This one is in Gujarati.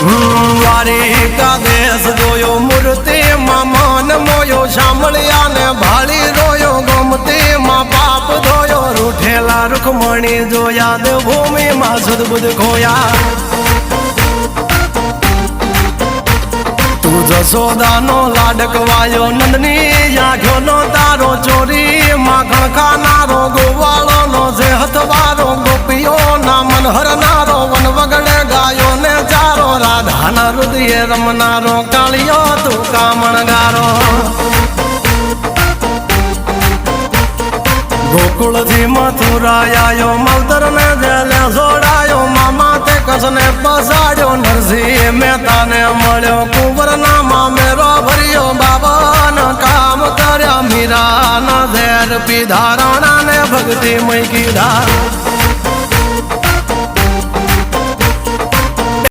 દ્વારિકા દેશ જોયો મૂર્તિ માં મન મોયો સાંભળ્યા ને ભાળી રોયો ગમતી માં પાપ ધોયો રૂઠેલા રૂખમણી જોયા દેવભૂમિ માં સદબુદ્ધ ખોયા તું જશોદાનો લાડકવાયો નંદની આંખો નો તારો ચોરી માખણ ખાનારો ગોવાળો નો જે હથવારો ગોપીઓ ના મન હરનારો વન વગડે ગાયો ને ચારો રાધાના હૃદય રમનારો કાળિયો તું કામણગારો ગોકુળથી મથુરાયો માવતર ને જેલે જોડાયો મામા તે કસને પસાડ્યો નરસિંહ મહેતાને મળ્યો કુંવર ના મામેરો ભર્યો બાબન કામ કર્યા મીરાના ઝેર પીધા રાણા ને ભક્તિ મય કીધા